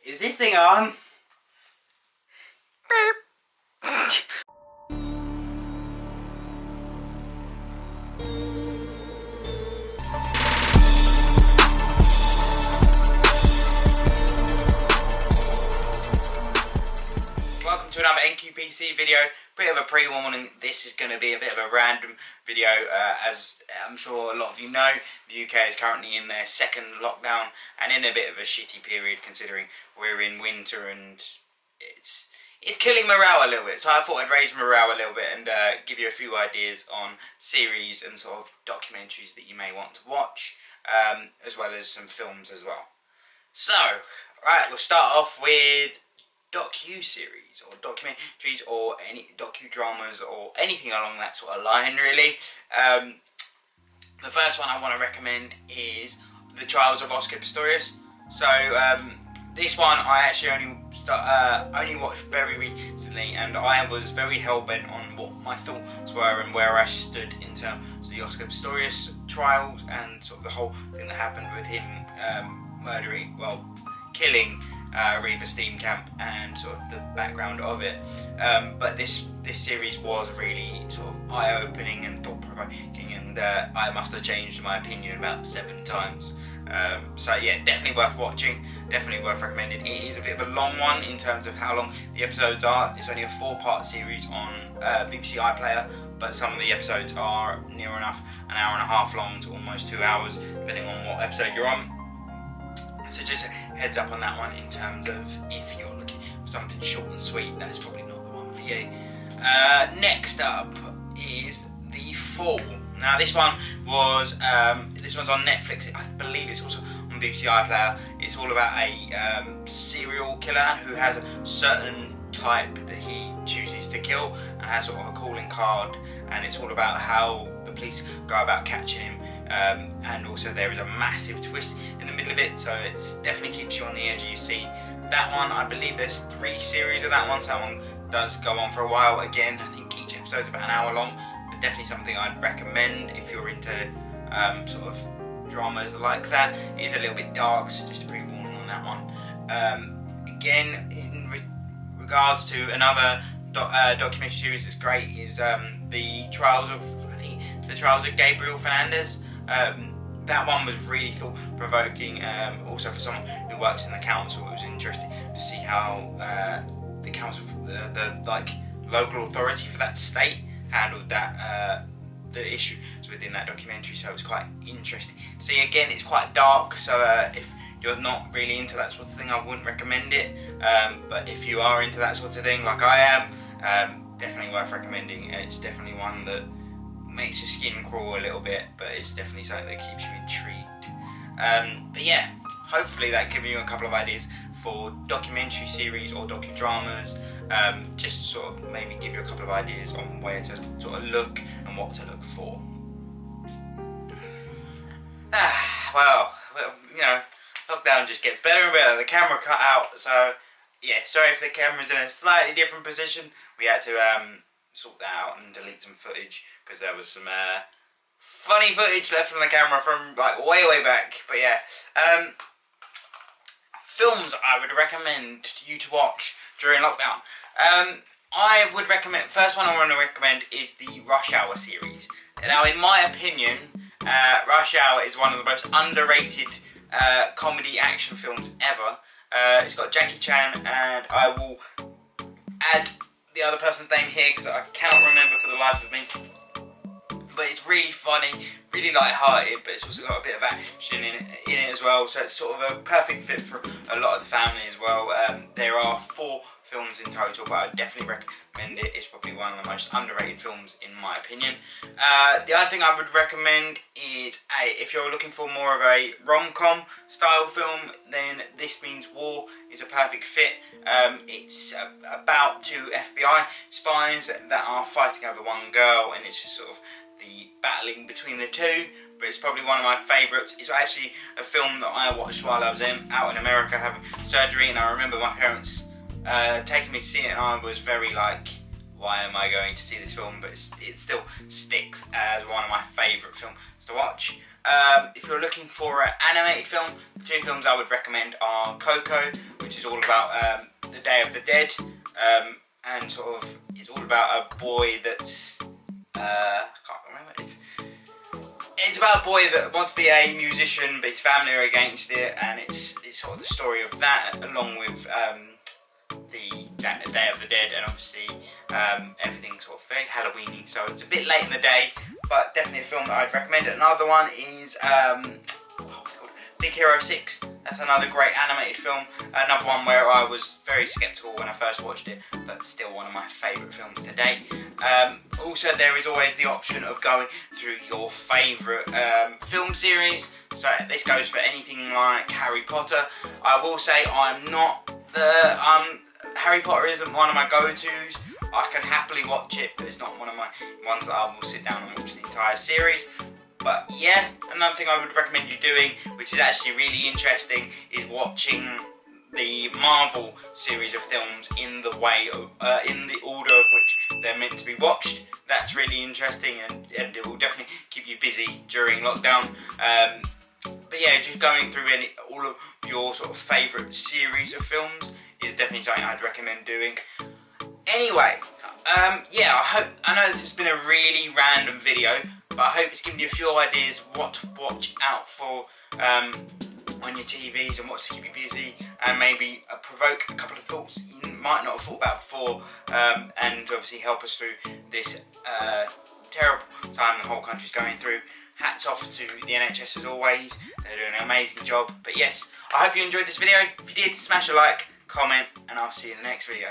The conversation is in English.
Is this thing on? Welcome to another NQPC video. Bit of a pre-warning, this is going to be a bit of a random video. As I'm sure a lot of you know, the UK is currently in their second lockdown and in a bit of a shitty period considering we're in winter and it's killing morale a little bit. So I thought I'd raise morale a little bit and give you a few ideas on series and sort of documentaries that you may want to watch, as well as some films as well. So, right, we'll start off with docu-series or documentaries or any docudramas or anything along that sort of line, really. The first one I want to recommend is The Trials of Oscar Pistorius. So this one I actually only watched very recently, and I was very hell-bent on what my thoughts were and where I stood in terms of the Oscar Pistorius trials and sort of the whole thing that happened with him killing Riva Steenkamp and sort of the background of it. But this series was really sort of eye-opening and thought-provoking, and I must have changed my opinion about 7 times. So yeah, definitely worth watching, definitely worth recommending. It is a bit of a long one in terms of how long the episodes are. It's only a 4-part series on BBC iPlayer, but some of the episodes are near enough an hour and a half long to almost 2 hours, depending on what episode you're on. So just a heads up on that one in terms of if you're looking for something short and sweet, that's probably not the one for you. Next up is The Fall. Now this one was this one's on Netflix. I believe it's also on BBC iPlayer. It's all about a serial killer who has a certain type that he chooses to kill and has sort of a calling card, and it's all about how the police go about catching him. And also there is a massive twist in the middle of it, so it definitely keeps you on the edge of your seat. That one, I believe there's 3 series of that one, so that one does go on for a while. Again, I think each episode is about an hour long, but definitely something I'd recommend if you're into sort of dramas like that. It is a little bit dark, so just a pre-warning on that one. Again, in regards to another documentary series that's great is The Trials of Gabriel Fernandez. That one was really thought-provoking, also for someone who works in the council. It was interesting to see how the council, the local authority for that state, handled that the issues within that documentary. So it was quite interesting. See, again, it's quite dark, so if you're not really into that sort of thing, I wouldn't recommend it. But if you are into that sort of thing, like I am, definitely worth recommending. It's definitely one that makes your skin crawl a little bit, but it's definitely something that keeps you intrigued. But yeah, hopefully that gives you a couple of ideas for documentary series or docudramas. Just sort of maybe give you a couple of ideas on where to sort of look and what to look for. Well, you know, lockdown just gets better and better. The camera cut out, so yeah, sorry if the camera's in a slightly different position. We had to sort that out and delete some footage because there was some funny footage left from the camera from like way back. But yeah, films I would recommend you to watch during lockdown. I would recommend, first one I want to recommend is the Rush Hour series. Now in my opinion, Rush Hour is one of the most underrated comedy action films ever. It's got Jackie Chan, and I will add the other person's name here because I cannot remember for the life of me. But it's really funny, really light-hearted, but it's also got a bit of action in it as well. So it's sort of a perfect fit for a lot of the family as well. There are 4 films in total, but I would definitely recommend it. It's probably one of the most underrated films in my opinion. The other thing I would recommend is, if you're looking for more of a rom-com style film, then This Means War is a perfect fit. It's about 2 FBI spies that are fighting over one girl, and it's just sort of the battling between the 2. But it's probably one of my favourites. It's actually a film that I watched while I was out in America having surgery, and I remember my parents taking me to see it, and I was very like, why am I going to see this film? But it still sticks as one of my favourite films to watch. If you're looking for an animated film, the two films I would recommend are Coco, which is all about the Day of the Dead, and sort of it's all about a boy that's I can't remember. It's about a boy that wants to be a musician, but his family are against it, and it's sort of the story of that, along with the Day of the Dead, and obviously everything's sort of very Halloweeny, so it's a bit late in the day, but definitely a film that I'd recommend. Another one is what's it called? Big Hero 6. That's another great animated film. Another one where I was very sceptical when I first watched it, but still one of my favourite films to date. Also, there is always the option of going through your favourite film series. So this goes for anything like Harry Potter. I will say Harry Potter isn't one of my go-tos. I can happily watch it, but it's not one of my ones that I will sit down and watch the entire series. But yeah, another thing I would recommend you doing, which is actually really interesting, is watching the Marvel series of films in the order of which they're meant to be watched. That's really interesting, and it will definitely keep you busy during lockdown. But yeah, just going through all of your sort of favourite series of films is definitely something I'd recommend doing. Anyway, yeah, I know this has been a really random video, but I hope it's given you a few ideas what to watch out for on your TVs and what to keep you busy, and maybe provoke a couple of thoughts you might not have thought about before, and obviously help us through this terrible time the whole country's going through. Hats off to the NHS as always, they're doing an amazing job. But yes, I hope you enjoyed this video. If you did, smash a like, comment, and I'll see you in the next video.